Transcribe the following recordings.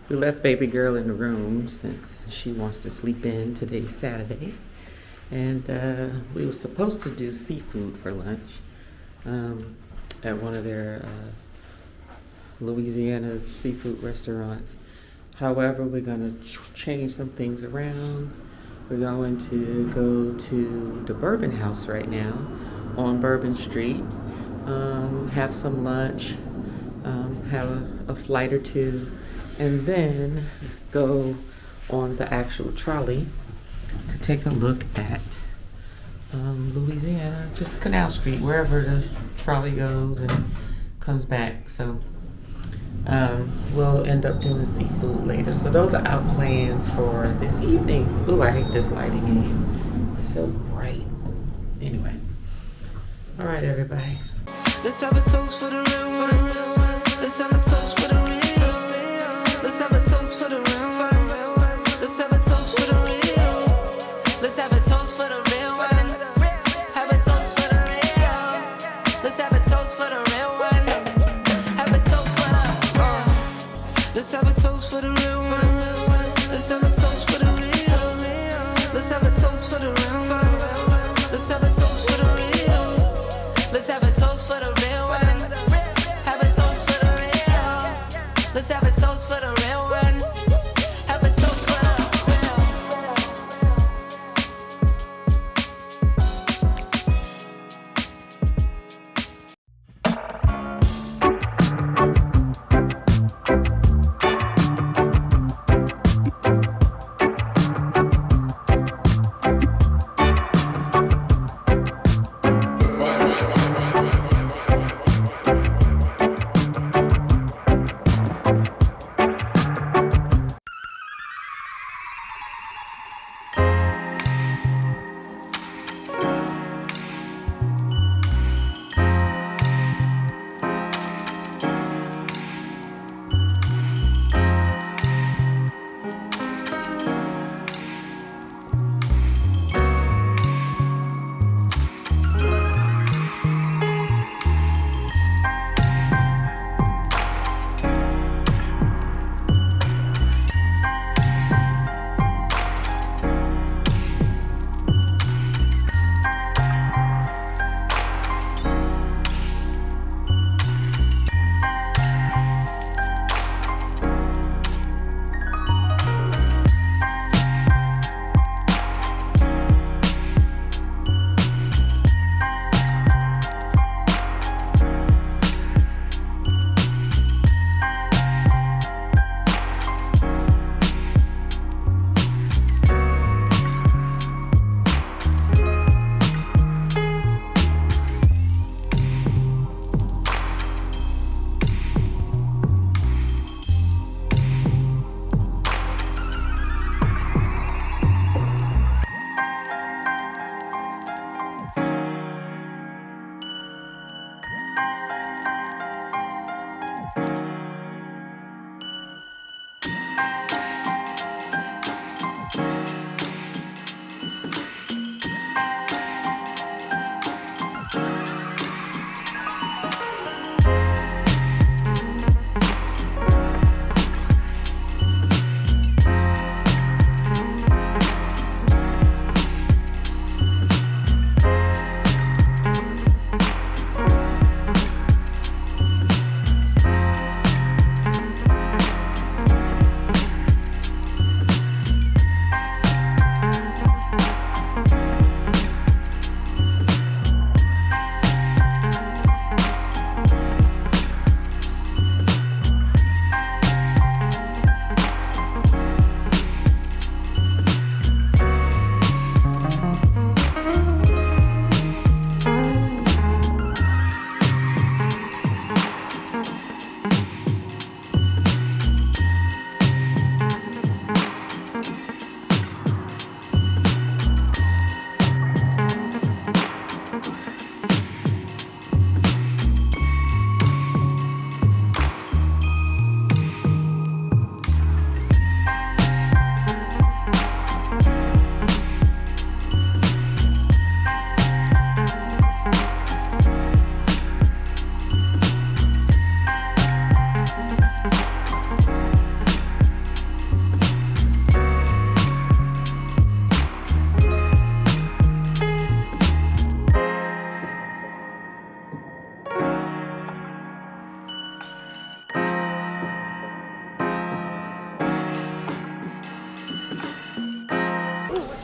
We left baby girl in the room since she wants to sleep in. Today's Saturday. And we were supposed to do seafood for lunch at one of their Louisiana seafood restaurants. However, we're going to change some things around. We're going to go to the Bourbon House right now on Bourbon Street, have some lunch, have a flight or two, and then go on the actual trolley to take a look at Louisiana, just Canal Street, wherever the trolley goes and comes back. So we'll end up doing seafood later. So those are our plans for this evening. Ooh, I hate this lighting in. It's so bright. Anyway. All right, everybody. Let's have a toast for the real ones. Let's have a toast for the real. Let's have a toast for the real ones. Let's have a toast for the real. Let's have a toast for the real ones. Have a toast for the real. Let's have a toast for the real ones. Have a toast for the let's have a toast for the real ones. Let's have a toast for the real. Let's have a toast for the real ones. Let's have a toast for the real. Let's have a toast for the real ones. Have a toast for the real. Let's have a toast for the real ones. Have a toast for the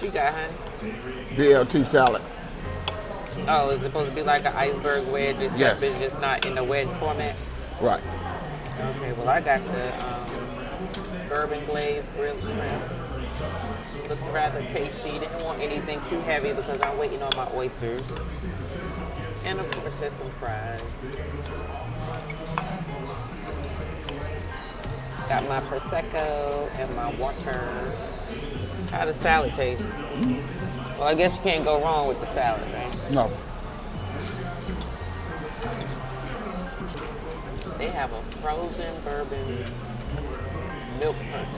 you got, honey? BLT salad. Oh, is it supposed to be like an iceberg wedge, except Yes. it's just not in the wedge format? Right. Okay, well I got the bourbon glazed grilled shrimp. Looks rather tasty. Didn't want anything too heavy because I'm waiting on my oysters. And of course there's some fries. Got my Prosecco and my water. How does salad taste? Well, I guess you can't go wrong with the salad, right? No. They have a frozen bourbon milk punch.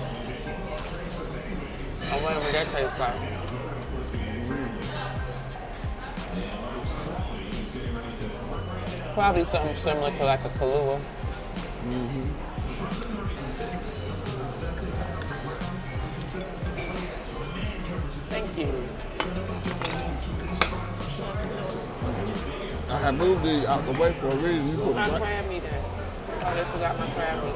I wonder what that tastes like. Probably something similar to like a Kahlua. Thank you. I moved it out the way for a reason. You put My it right. crab meat there. Oh, they forgot my crab meat.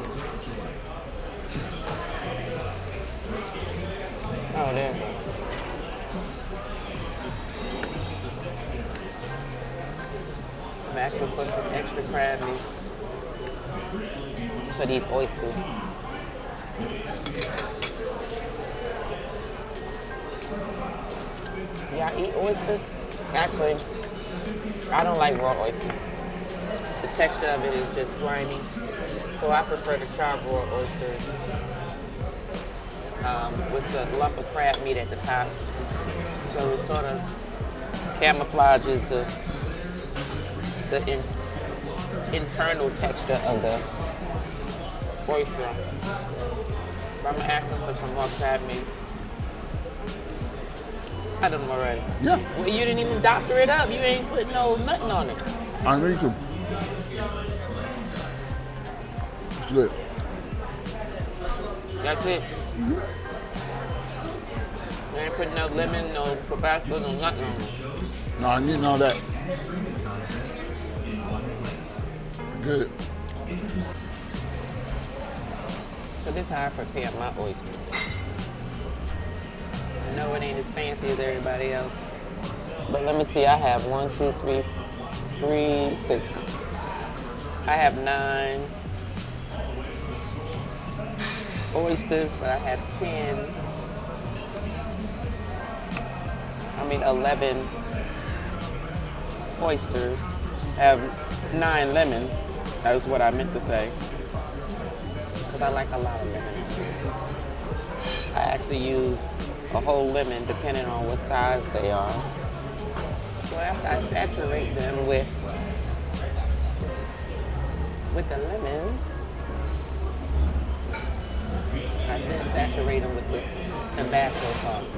Oh, there it goes. I'm asking for some extra crab meat for these oysters. Y'all eat oysters? Actually, I don't like raw oysters. The texture of it is just slimy. So I prefer the charbroiled oysters with the lump of crab meat at the top. So it sort of camouflages the internal texture of the oyster. But I'm asking for some more crab meat. I done them already. Yeah. Well, you didn't even doctor it up. You ain't putting no nothing on it. I need to. It's good. That's it. You ain't putting no lemon, no Tabasco, no nothing on it. No, I need all that. Good. So this is how I prepare my oysters. I know it ain't as fancy as everybody else. But let me see, I have 1, 2, 3, 6. I have 9 oysters, but I have 11 oysters. I have 9 lemons. That was what I meant to say. Because I like a lot of lemon. I actually use a whole lemon depending on what size they are. So after I saturate them with the lemon, I then saturate them with this Tabasco sauce.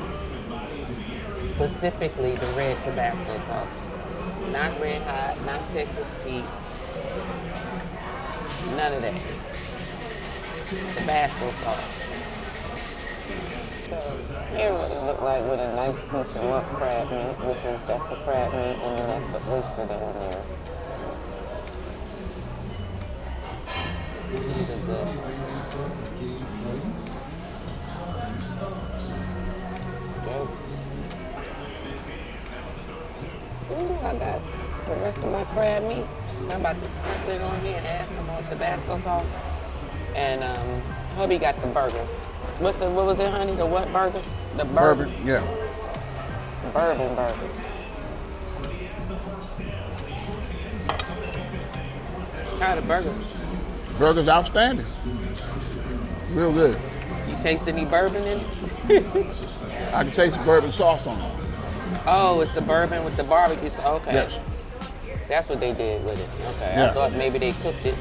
Specifically the red Tabasco sauce. Not red hot, not Texas Pete. None of that. Tabasco sauce. So here's what it looked like with a nice piece of lump crab meat, which is that's the crab meat and then that's the oyster down there. These are good. Good. Ooh, I got the rest of my crab meat. I'm about to sprinkle it on here and add some more Tabasco sauce. And hubby got the burger. What was it, honey? The what burger? The bourbon. Yeah. Bourbon burger. How the burger? Burger's outstanding. Real good. You taste any bourbon in it? I can taste the bourbon sauce on it. Oh, it's the bourbon with the barbecue sauce. Okay. Yes. That's what they did with it. Okay. Yeah. I thought maybe they cooked it.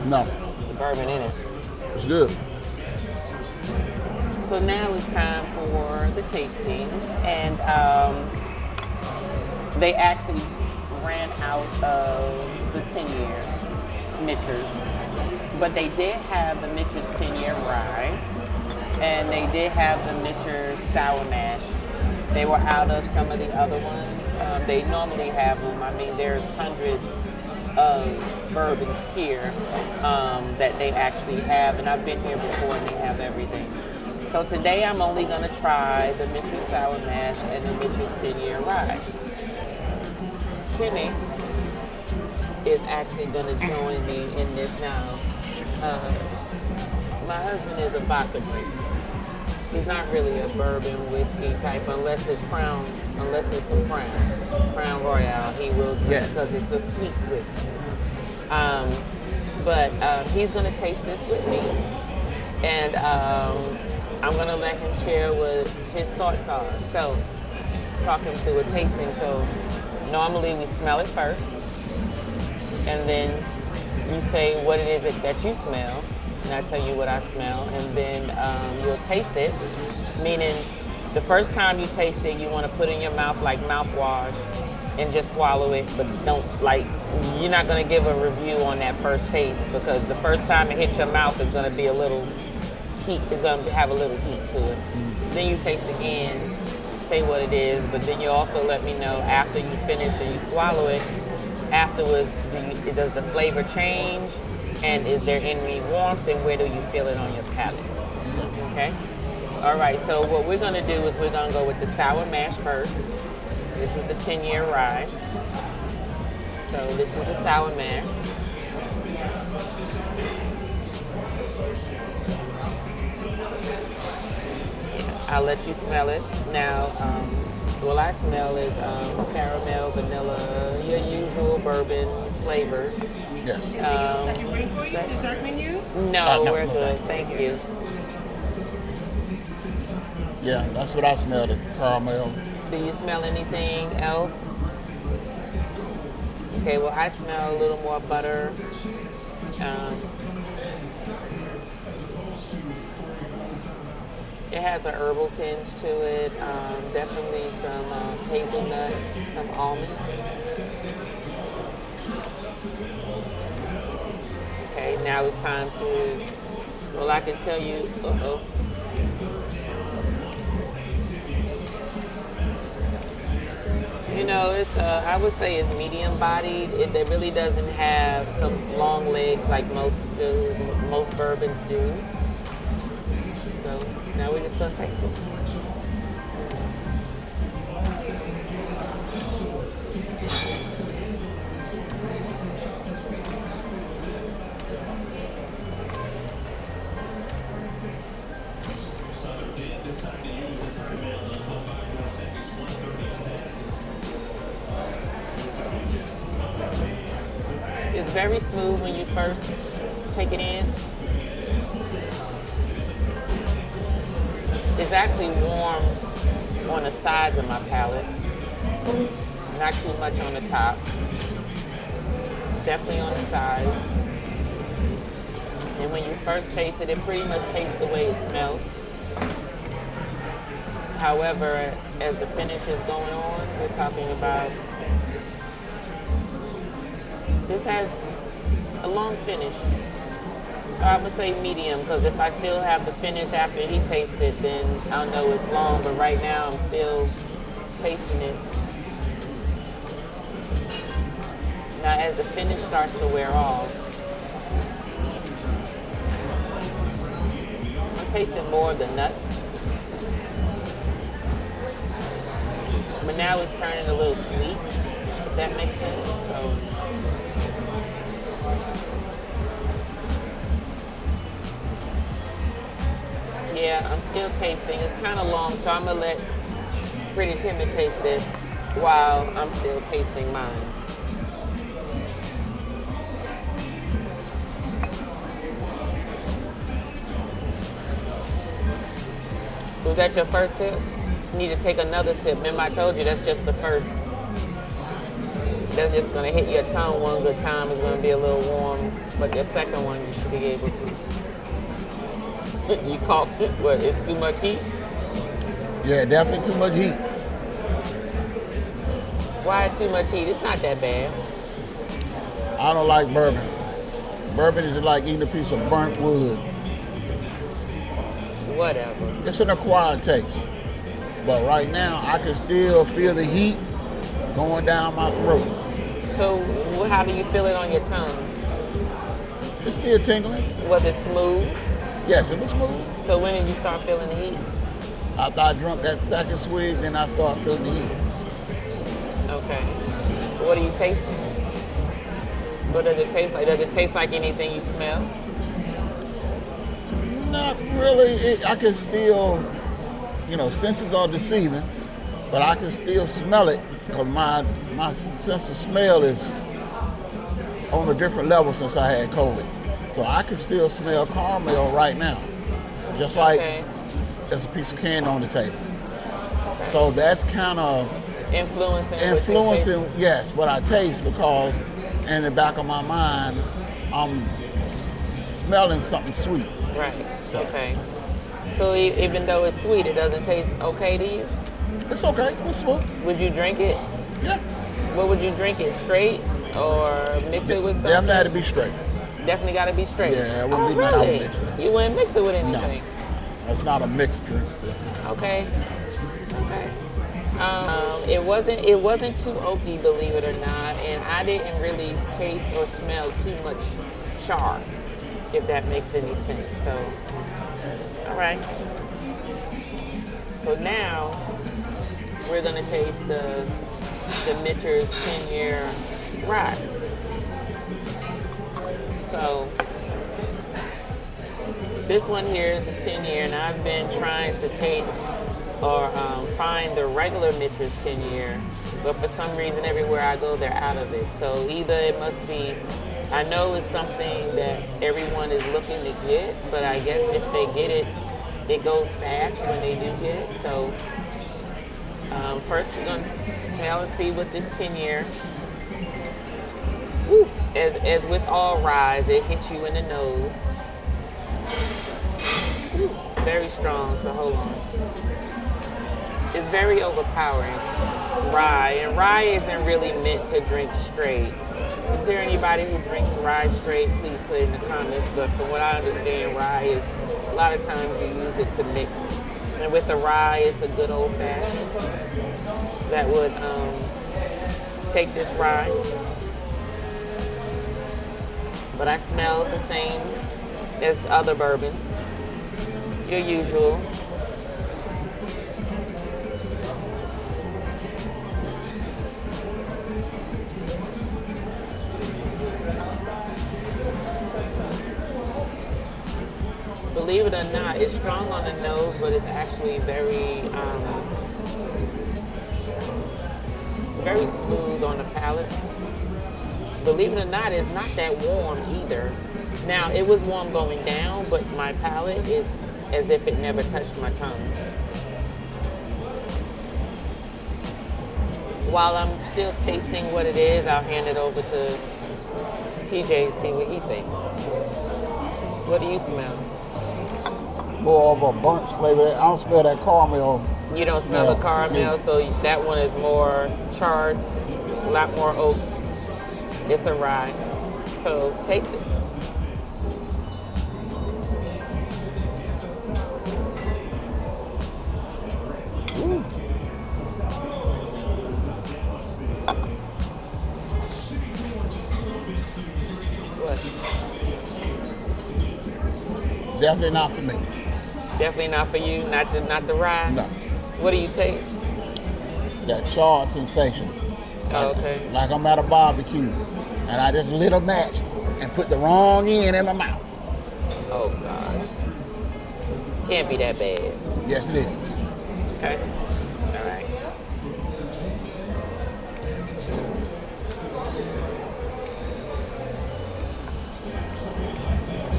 No, The bourbon in it. it's good. So now it's time for the tasting, and they actually ran out of the 10-year Mitchers, but they did have the Mitchers 10-year rye, and they did have the Mitchers sour mash. They were out of some of the other ones. They normally have them. I mean, there's hundreds of bourbons here that they actually have, and I've been here before, and they have everything. So today I'm only going to try the Mitcher Sour Mash and the Mitcher's 10-year rye. Timmy is actually going to join me in this now. My husband is a vodka drinker. He's not really a bourbon whiskey type unless it's some Crown Royale. He will drink because it's a sweet whiskey. But he's going to taste this with me, and I'm going to let him share what his thoughts are. So, talk him through a tasting. So, normally we smell it first, and then you say what it is that you smell, and I tell you what I smell, and then you'll taste it, meaning the first time you taste it, you want to put in your mouth like mouthwash and just swallow it, but you're not going to give a review on that first taste because the first time it hits your mouth is going to be a little heat, it's going to have a little heat to it. Then you taste again, say what it is, but then you also let me know after you finish and you swallow it, afterwards, does the flavor change? And is there any warmth, and where do you feel it on your palate? Okay? All right, so what we're gonna do is we're gonna go with the sour mash first. This is the 10-year rye. So this is the sour mash. I'll let you smell it. Now, what I smell is caramel, vanilla, your usual bourbon flavors. Yes. Anything else I can bring for you? Dessert menu? No, No, we're no, good. thank Thank you. Yeah, that's what I smell, the caramel. Do you smell anything else? Okay, well, I smell a little more butter. It has a herbal tinge to it. Definitely some hazelnut, some almond. Okay, now it's time to, well, I can tell you, You know, it's, I would say it's medium bodied. It really doesn't have some long legs like most bourbons do. So now we're just gonna taste it. It's very smooth when you first take it in. It's actually warm on the sides of my palate, not too much on the top. Definitely on the side. And when you first taste it, it pretty much tastes the way it smells. However, as the finish is going on, we're talking about this has a long finish. I would say medium, because if I still have the finish after he tastes it, then I'll know it's long, but right now I'm still tasting it. Now as the finish starts to wear off, I'm tasting more of the nuts. But now it's turning a little sweet, if that makes sense. So, yeah, I'm still tasting. It's kind of long, so I'm gonna let Pretty Timmy taste it while I'm still tasting mine. Was that your first sip? You need to take another sip. Remember I told you that's just the first. That's just gonna hit your tongue one good time. It's gonna be a little warm, but your second one you should be able to. You cough. What, it's too much heat? Yeah, definitely too much heat. Why too much heat? It's not that bad. I don't like bourbon. Bourbon is like eating a piece of burnt wood. Whatever. It's an acquired taste. But right now, I can still feel the heat going down my throat. So how do you feel it on your tongue? It's still tingling. Was it smooth? Yes, it was smooth. So when did you start feeling the heat? After I drank that second swig, then I started feeling the heat. Okay. What are you tasting? What does it taste like? Does it taste like anything you smell? Not really. I can still, senses are deceiving, but I can still smell it because my sense of smell is on a different level since I had COVID. So I can still smell caramel right now, just like there's a piece of candy on the table. So that's kind of influencing yes, what I taste, because in the back of my mind, I'm smelling something sweet. Right. So, okay. So even though it's sweet, it doesn't taste okay to you? It's okay. It's smooth. Would you drink it? Yeah. What would you drink it? Straight or mix it with something? Definitely had to be straight. Definitely got to be straight. Yeah, it wouldn't be nothing I would mix it. You wouldn't mix it with anything? No. It's not a mixed drink. Okay. Okay. It wasn't too oaky, believe it or not, and I didn't really taste or smell too much char, if that makes any sense. So, all right. So now we're gonna taste the Mitcher's 10-year rye. So this one here is a 10-year, and I've been trying to taste or find the regular Mitcher's 10-year, but for some reason everywhere I go they're out of it. So either it must be, I know it's something that everyone is looking to get, but I guess if they get it, it goes fast when they do get it. So first we're gonna smell and see what this 10-year. As with all ryes, it hits you in the nose. Ooh, very strong, so hold on. It's very overpowering, rye, and rye isn't really meant to drink straight. Is there anybody who drinks rye straight? Please put it in the comments, but from what I understand, rye is, a lot of times you use it to mix. And with the rye, it's a good old fashioned that would take this rye. But I smell the same as other bourbons, your usual. Believe it or not, it's strong on the nose, but it's actually very, very smooth on the palate. Believe it or not, it's not that warm either. Now, it was warm going down, but my palate is as if it never touched my tongue. While I'm still tasting what it is, I'll hand it over to TJ to see what he thinks. What do you smell? More of a burnt flavor. I don't smell that caramel. You don't smell the caramel, so that one is more charred, a lot more oak. It's a rye. So taste it. Ooh. What? Definitely not for me. Definitely not for you. Not the rye. No. What do you take? That charred sensation. Oh, okay. Like I'm at a barbecue, and I just lit a match and put the wrong end in my mouth. Oh God. Can't be that bad. Yes, it is. Okay. All right.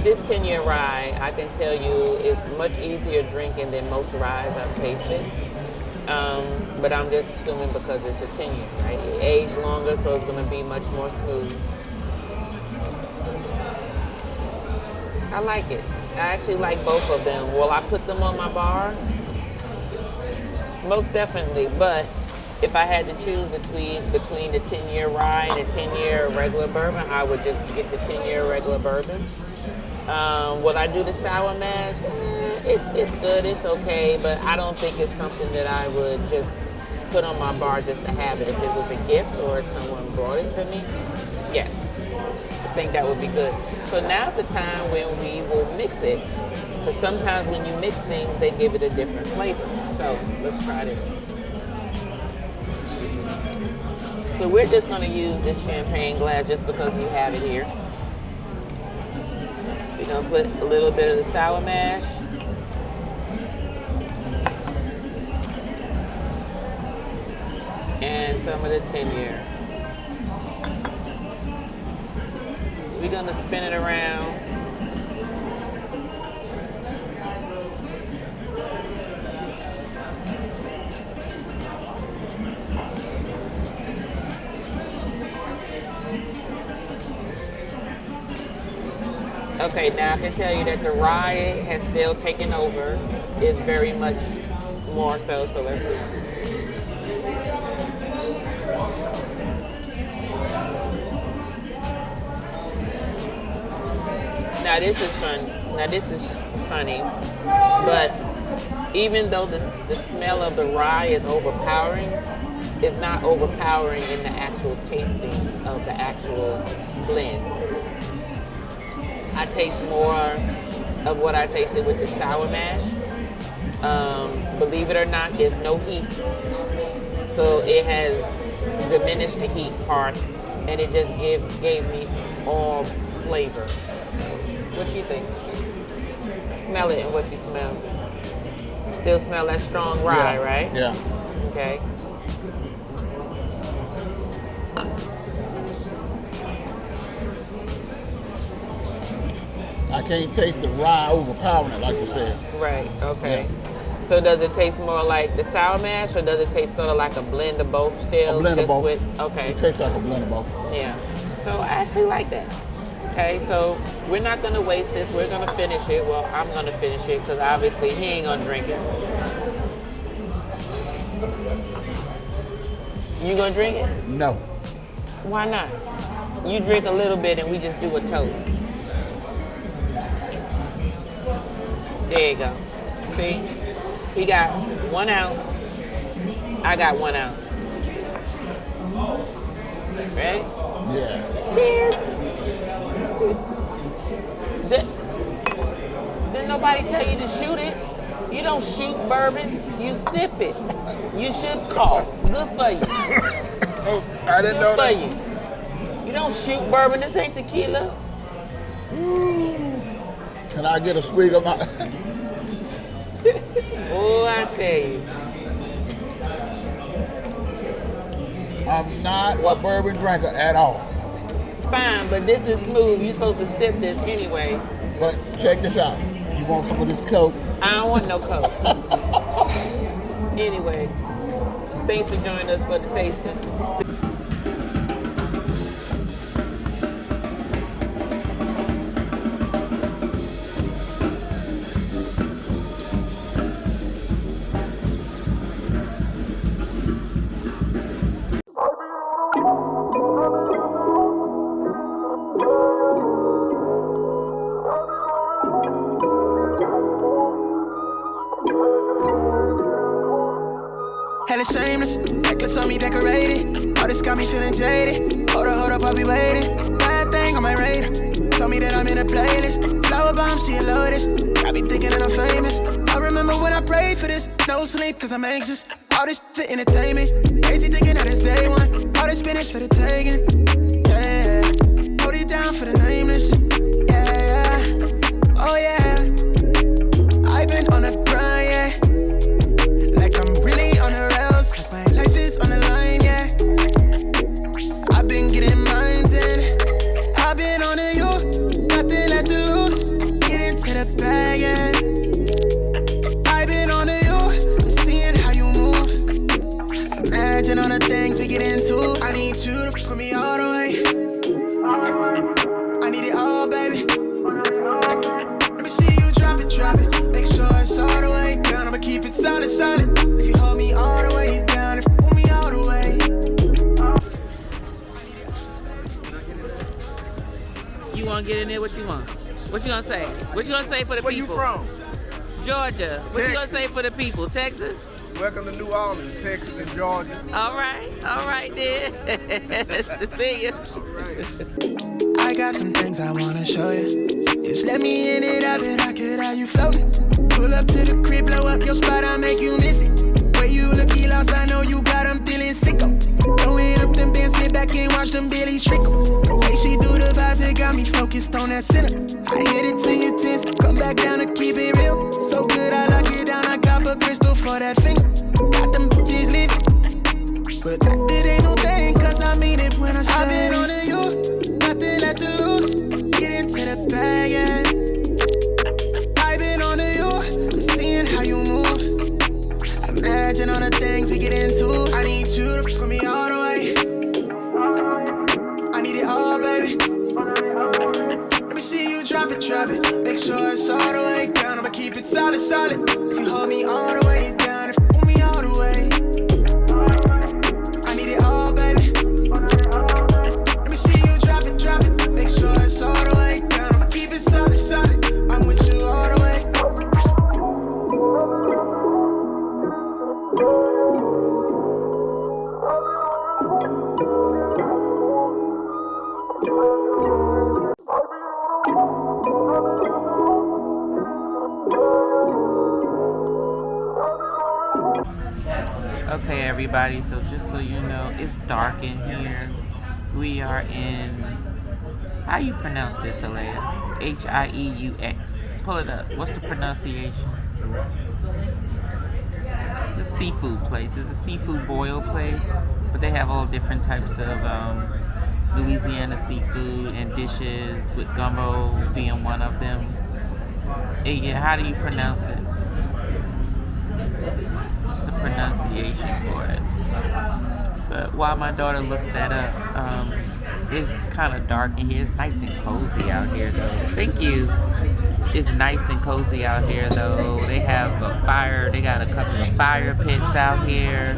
This 10-year rye, I can tell you, is much easier drinking than most ryes I've tasted. But I'm just assuming because it's a 10-year, right? It aged longer, so it's going to be much more smooth. I like it. I actually like both of them. Will I put them on my bar? Most definitely. But if I had to choose between the 10-year rye and the 10-year regular bourbon, I would just get the 10-year regular bourbon. Will I do the sour mash? It's good, it's okay, but I don't think it's something that I would just put on my bar just to have it. If it was a gift or if someone brought it to me, yes. I think that would be good. So now's the time when we will mix it. Because sometimes when you mix things, they give it a different flavor. So let's try this. So we're just going to use this champagne glass just because we have it here. We're going to put a little bit of the sour mash. And some of the tenure. We're going to spin it around. Okay, now I can tell you that the rye has still taken over. It's very much more so let's see. Now this is fun. Now this is funny, but even though the smell of the rye is overpowering, it's not overpowering in the actual tasting of the actual blend. I taste more of what I tasted with the sour mash. Believe it or not, there's no heat. So it has diminished the heat part, and it just gave me all flavor. So what you think? Smell it and what you smell. Still smell that strong rye, right? Yeah. Okay. I can't taste the rye overpowering it, like you said. Right, okay. Yeah. So does it taste more like the sour mash, or does it taste sort of like a blend of both still? A blend of both. Okay. It tastes like a blend of both. Yeah. So I actually like that. Okay, so we're not going to waste this. We're going to finish it. Well, I'm going to finish it because obviously he ain't going to drink it. You going to drink it? No. Why not? You drink a little bit and we just do a toast. There you go. See? He got 1 ounce. I got 1 ounce. Ready? Yes. Cheers. Didn't nobody tell you to shoot it? You don't shoot bourbon, you sip it. You should cough. Good for you. Oh, I didn't know that. Good for you. You don't shoot bourbon, this ain't tequila. Can I get a swig of my... Oh, I tell you. I'm not a bourbon drinker at all. Fine, but this is smooth. You're supposed to sip this anyway. But check this out. You want some of this Coke? I don't want no Coke. Anyway, thanks for joining us for the tasting. Hella shameless, necklace on me decorated. All this got me feeling jaded. Hold up, I'll be waiting. Bad thing on my radar. Told me that I'm in a playlist. Flower bomb, she a lotus. I be thinking that I'm famous. I remember when I prayed for this. No sleep, cause I'm anxious. All this for entertainment. Crazy thinking that it's day one. All this spinach for the taking. Yeah, hold it down for the nameless. Yeah, oh yeah. I've been on a grind, yeah. Like I'm really on the rails. Like my life is on the line, yeah. I've been getting mines in. I've been on the you. Nothing left to lose. Get into the bag, yeah. I've been on the you. I'm seeing how you move. Imagine all the things we get into. I need you to put me all the way. I need it all, baby. Let me see you drop it. Make sure it's all the way down. I'ma keep it solid. If you hold me all the way down, if you pull me all the way. You want to get in there? What you want? What you gonna say? What you gonna say for the people? Where you from? Georgia. What you gonna say for the people? Texas? Welcome to New Orleans, Texas, and Georgia. All right, then. To see you. I got some things I wanna show you. Just let me in it, I bet I could have you floating. Pull up to the crib, blow up your spot, I'll make you miss it. Way you looky lost, I know you got them feeling sicko. Throwing up them bands, sit back and watch them billies trickle. The way she do the vibes, it got me focused on that center. I hit it to your tits, come back down to keep it real. So good, I lock it down, I got a crystal for that finger. Got them bitches living, but that ain't no thing, cause I mean it when I say I've been on to you, nothing left to lose. Get into the bag, yeah. I've been on to you, I'm seeing how you move. Imagine all the things we get into. I need you to put me all the way. I need it all, baby. Let me see you drop it, drop it. Make sure it's all the way down. I'ma keep it solid, solid. If you hold me all the way down, if you hold me all the way. I need it all, baby. Let me see you drop it, drop it. Make sure it's all the way down. I'ma keep it solid, solid. I'm with you all the way. Okay, everybody, so just so you know, it's dark in here. We are in, how you pronounce this, Hieux? Hieux. Pull it up. What's the pronunciation? It's a seafood place. It's a seafood boil place, but they have all different types of Louisiana seafood and dishes, with gumbo being one of them. Yeah, how do you pronounce it? What's the pronunciation for it? But while my daughter looks that up, it's kind of dark in here. It's nice and cozy out here, though. Thank you. It's nice and cozy out here, though. They have a fire. They got a couple of fire pits out here,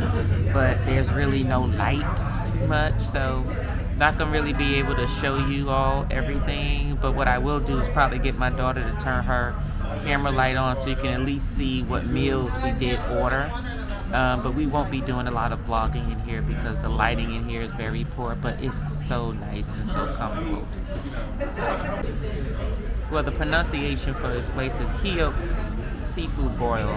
but there's really no light too much, so not gonna really be able to show you all everything. But what I will do is probably get my daughter to turn her camera light on so you can at least see what meals we did order. But we won't be doing a lot of vlogging in here because the lighting in here is very poor, but it's so nice and so comfortable. So, well, the pronunciation for this place is Hieux Seafood Boil.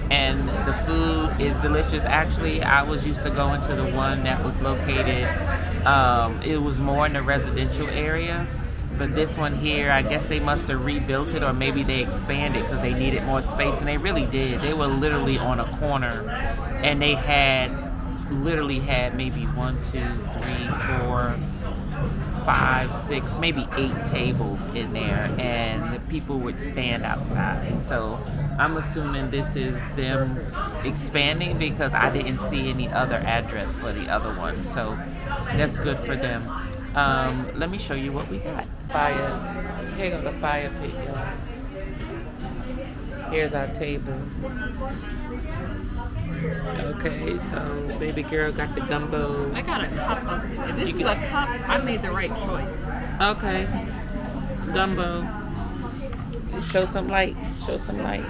And the food is delicious. Actually, I was used to going to the one that was located, it was more in the residential area. But this one here, I guess they must have rebuilt it, or maybe they expanded because they needed more space, and they really did. They were literally on a corner, and they literally had maybe 1, 2, 3, 4, 5, 6, maybe 8 tables in there, and the people would stand outside. So I'm assuming this is them expanding because I didn't see any other address for the other one. So that's good for them. Let me show you what we got. Fire. Here goes the fire pit, y'all. Here's our table. Okay, so baby girl got the gumbo. I got a cup of it. If this is a cup, I made the right choice. Okay. Gumbo. Show some light. Show some light.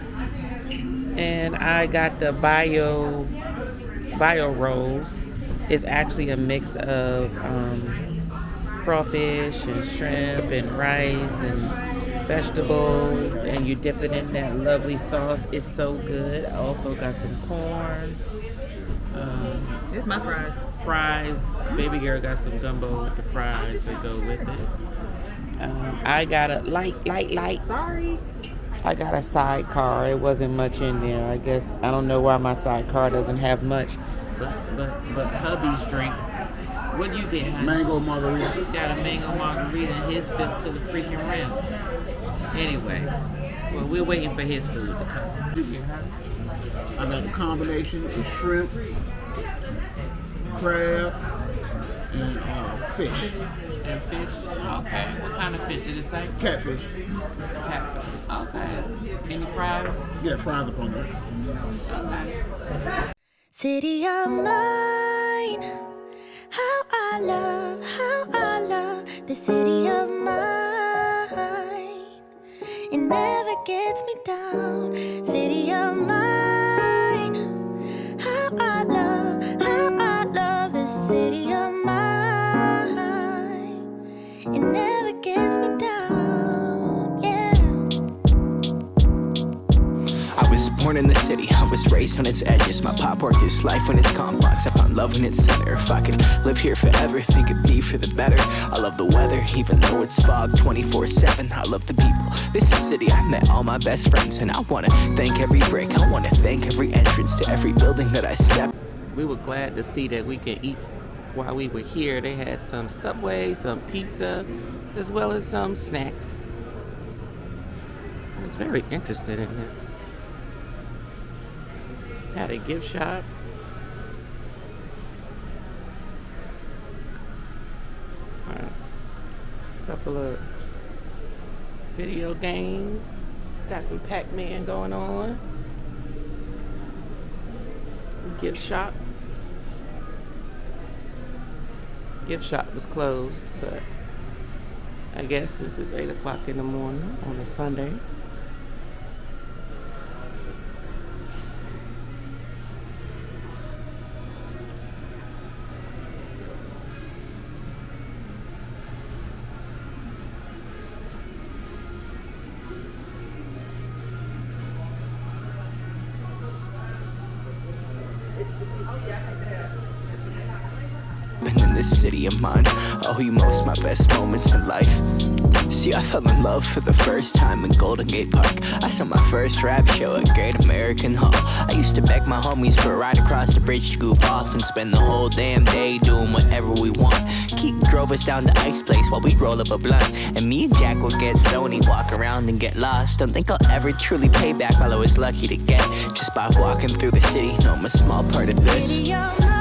And I got the bio rolls. It's actually a mix of crawfish and shrimp and rice and vegetables, and you dip it in that lovely sauce. It's so good. I also got some corn. It's my fries. Fries. Baby girl got some gumbo with the fries that go with it. I got a light. Sorry. I got a sidecar. It wasn't much in there. I guess I don't know why my sidecar doesn't have much, but hubby's drink. What do you get? Honey? Mango margarita. He got a mango margarita and his filled to the freaking rim. Anyway, well, we're waiting for his food to come. I got the combination of shrimp, crab, and fish. And fish? Okay. What kind of fish did it say? Catfish. Catfish. Okay. Any fries? Yeah, fries up on there. Okay. City of mine. How I love the city of mine. It never gets me down. City of mine. how I love this city of mine. It never gets me down, yeah. I was born in the city, I was raised on its edges. My pop worked his life when it's complex. I found love in its center. If I could live here forever, think it'd be for the better. I love the weather, even though it's fog 24/7. I love the people. This is a city I met all my best friends, and I wanna thank every brick. I wanna thank every entrance to every building that I step. We were glad to see that we can eat while we were here. They had some Subway, some pizza, as well as some snacks. I was very interested in it. Had a gift shop. Couple of video games. Got some Pac-Man going on. Gift shop. Gift shop was closed, but I guess since it's 8 o'clock in the morning on a Sunday, In this city of mine, I owe you most my best moments in life. See, I fell in love for the first time in Golden Gate Park. I saw my first rap show at Great American Hall. I used to beg my homies for a ride across the bridge to goof off and spend the whole damn day doing whatever we want. Keith drove us down to Ike's place while we'd roll up a blunt, and me and Jack would get stoney, walk around and get lost. Don't think I'll ever truly pay back all I was lucky to get just by walking through the city. No, I'm a small part of this. City of mine.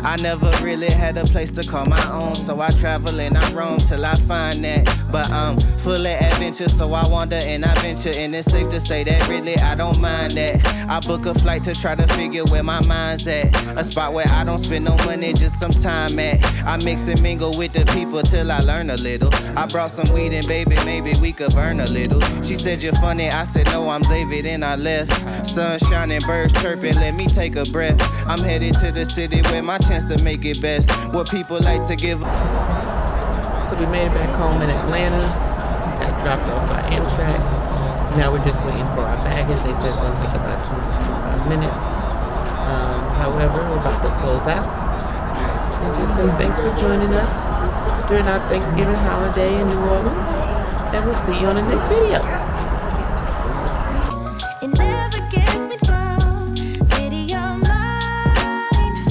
I never really had a place to call my own, so I travel and I roam till I find that. But I'm full of adventure, so I wander and I venture, and it's safe to say that really I don't mind that. I book a flight to try to figure where my mind's at, a spot where I don't spend no money, just some time at. I mix and mingle with the people till I learn a little. I brought some weed and baby, maybe we could burn a little. She said you're funny, I said no, I'm Xavier, then I left. Sun shining, birds chirping, let me take a breath. I'm headed to the city where my chance to make it best. What people like to give. so we made it back home in Atlanta. Got dropped off by Amtrak. Now we're just waiting for our baggage. They said it's going to take about 25 minutes. However, we're about to close out. And just say thanks for joining us during our Thanksgiving holiday in New Orleans. And we'll see you on the next video.